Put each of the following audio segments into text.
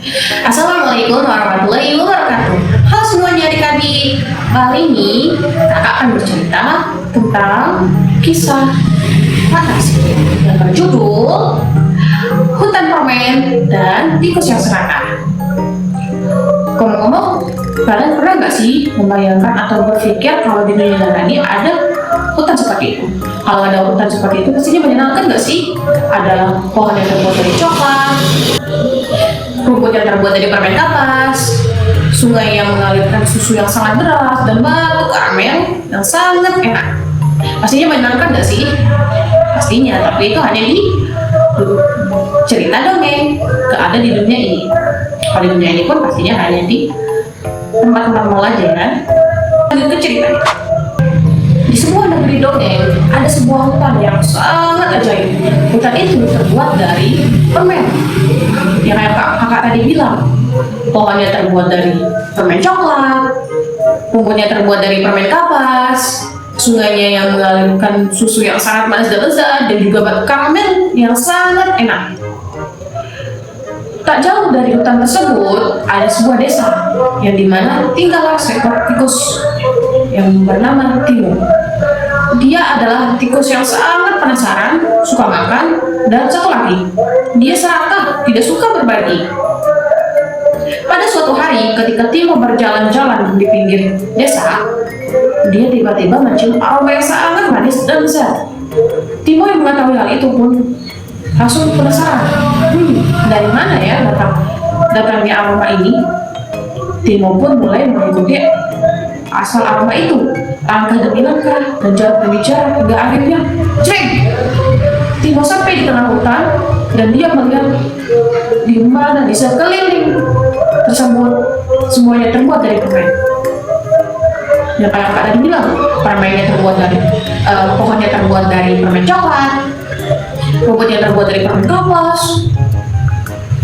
Assalamualaikum warahmatullahi wabarakatuh. Halo semuanya, adik-adik. Kali ini kakak akan bercerita tentang kisah fantasi yang berjudul Hutan Permen dan Tikus yang Serakah. Ngomong-ngomong, kalian pernah nggak sih membayangkan atau berpikir kalau di dunia nyata ini ada hutan seperti itu? Kalau ada hutan seperti itu, pastinya menyenangkan nggak sih? Ada pohon yang terbuat dari coklat, rumput yang terbuat dari permen kapas, sungai yang mengalirkan susu yang sangat deras, dan batu karamel yang sangat enak. Pastinya menyenangkan nggak sih? Pastinya, tapi itu hanya di cerita dongeng, nggak ada di dunia ini. Kalau di dunia ini pun pastinya hanya di tempat normal aja kan. Lanjut ke ceritanya. Di sebuah negeri dongeng ada sebuah hutan yang sangat ajaib. Hutan itu terbuat dari permen. Yang kayak kakak tadi bilang, pohonnya terbuat dari permen coklat, rumputnya terbuat dari permen kapas, sungainya yang mengalirkan susu yang sangat manis dan lezat, dan juga batu karamel yang sangat enak. Tak jauh dari hutan tersebut ada sebuah desa yang dimana tinggallah seekor tikus yang bernama Timo. Dia adalah tikus yang sangat penasaran, suka makan, dan satu lagi, dia serakah, tidak suka berbagi. Pada suatu hari, ketika Timo berjalan-jalan di pinggir desa, dia tiba-tiba mencium aroma yang sangat manis dan lezat. Timo yang mengetahui hal itu pun langsung penasaran. Dari mana ya datangnya aroma ini? Timo pun mulai mengikuti asal aroma itu, langkah demi langkah dan jarak demi jarak, hingga akhirnya ceng! Timo sampai di tengah hutan dan dia melihat di mana di sekeliling tersebut semuanya terbuat dari permen. Yang kayak kak tadi bilang, permennya terbuat dari pohonnya terbuat dari permen coklat, rumputnya terbuat dari permen kapas,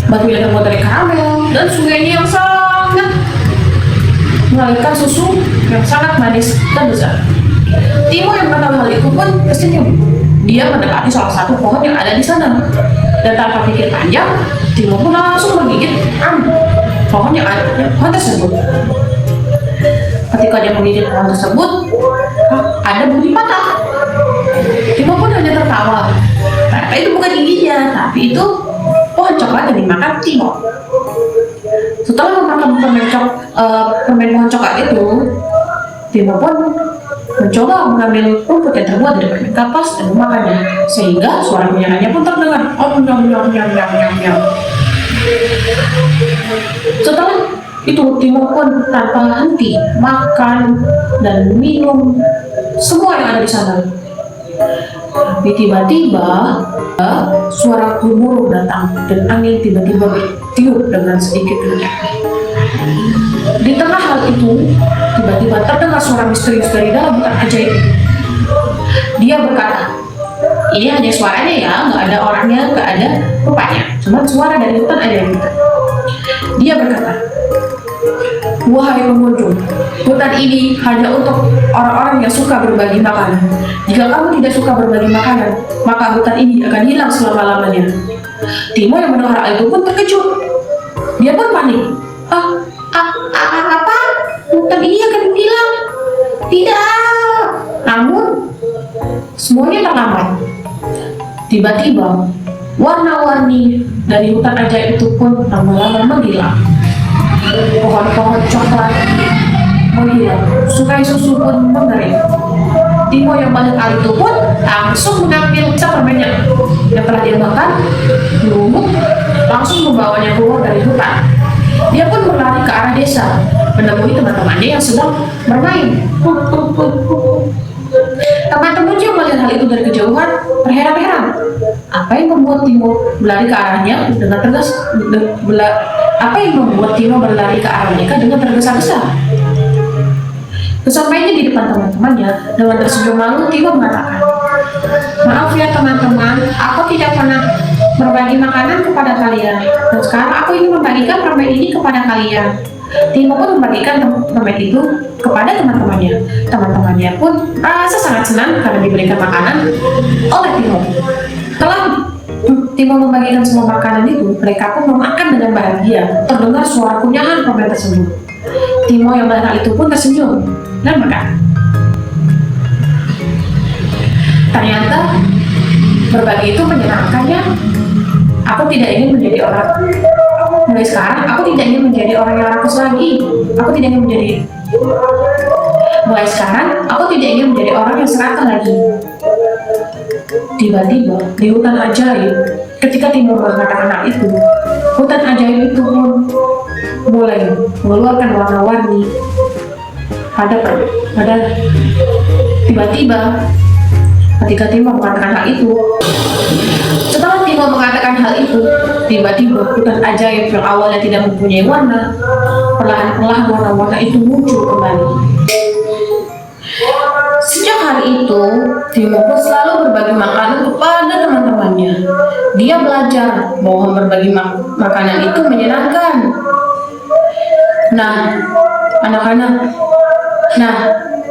batunya terbuat dari karamel, dan sungainya yang sangat mengalirkan susu yang sangat manis dan lezat. Timo yang mengetahui hal itu pun tersenyum. Dia mendekati salah satu pohon yang ada di sana, dan tanpa pikir panjang, Timo pun langsung menggigit pohon yang ada pohon tersebut. Ketika dia menggigit pohon tersebut, ada bunyi patah. Timo pun hanya tertawa. Ternyata itu bukan giginya, tapi itu pohon coklat yang dimakan Timo. Setelah memakan permen pohon coklat itu, Timo pun mencoba mengambil rumput yang terbuat dari permen kapas dan memakannya, sehingga suara menyenangnya pun terdengar. Om nyam nyam nyam nyam nyam nyam. Setelah itu, Timo pun tanpa henti makan dan minum semua yang ada di sana. Tapi tiba-tiba suara gemuruh datang dan angin tiba-tiba bertiup dengan sedikit kencang. Di tengah hal itu, tiba-tiba terdengar suara misterius dari dalam hutan ajaib itu. Dia berkata, ini hanya suaranya ya, nggak ada orangnya, nggak ada rupanya, cuma suara dari hutan ajaib itu. Dia berkata, wahai pengunjung, hutan ini hanya untuk orang-orang yang suka berbagi makanan. Jika kamu tidak suka berbagi makanan, maka hutan ini akan hilang selama-lamanya. Timo yang mendengar hal itu pun terkejut. Dia pun panik. Apa? Hutan ini akan hilang? Tidak. Namun, semuanya terlambat. Tiba-tiba, warna-warni dari hutan ajaib itu pun lama-lama menghilang. Pohon-pohon coklat menghilang, sungai susu pun mengering. Timo yang melihat hal itu pun langsung mengambil permen yang telah dia makan, lumut, langsung membawanya keluar dari hutan. Dia pun berlari ke arah desa, menemui teman-temannya yang sedang bermain. Teman-teman yang melihat hal itu dari kejauhan terheran-heran. Apa yang membuat Timo berlari ke arahnya dengan tegas? Apa yang membuat Timo berlari ke arah mereka dengan tergesa-gesa? Sesampainya di depan teman-temannya, dengan tersenyum malu, Timo mengatakan, maaf ya teman-teman, aku tidak pernah berbagi makanan kepada kalian, dan sekarang aku ingin membagikan permen ini kepada kalian. Timo pun membagikan permen itu kepada teman-temannya. Teman-temannya pun rasa sangat senang karena diberikan makanan oleh Timo. Setelah Timo membagikan semua makanan itu, mereka pun memakan dengan bahagia. Terdengar suara kunyahan pemain tersebut. Timo yang melihat itu pun tersenyum dan makan. Ternyata berbagi itu menyenangkan ya. Aku tidak ingin menjadi orang. Mulai sekarang, aku tidak ingin menjadi orang yang rakus lagi. Aku tidak ingin menjadi. Mulai sekarang, aku tidak ingin menjadi orang yang serakah lagi. Tiba-tiba di hutan ajaib, ketika Timo mengatakan hal itu, hutan ajaib itu pun mulai mengeluarkan warna-warni. Pada tiba-tiba, ketika Timo mengatakan hal itu, setelah Timo mengatakan hal itu, tiba-tiba hutan ajaib yang awalnya tidak mempunyai warna, perlahan-lahan warna-warna itu muncul kembali. Sejak hari itu, Timo pun selalu berbagi makanan kepada teman-temannya. Dia belajar bahwa berbagi makanan itu menyenangkan. Nah, anak-anak,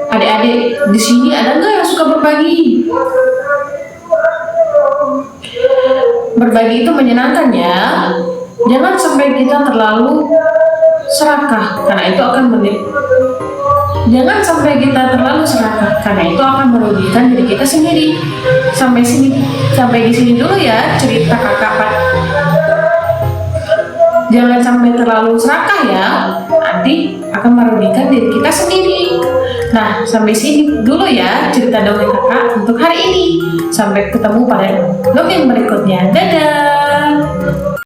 adik-adik di sini ada nggak yang suka berbagi? Berbagi itu menyenangkan ya. Jangan sampai kita terlalu serakah, karena itu akan Jangan sampai kita terlalu serakah, karena itu akan merugikan diri kita sendiri. Sampai di sini dulu ya cerita kakak Pat. Jangan sampai terlalu serakah ya, nanti akan merugikan diri kita sendiri. Nah, sampai sini dulu ya cerita dongeng kakak untuk hari ini. Sampai ketemu pada dongeng berikutnya. Dadah.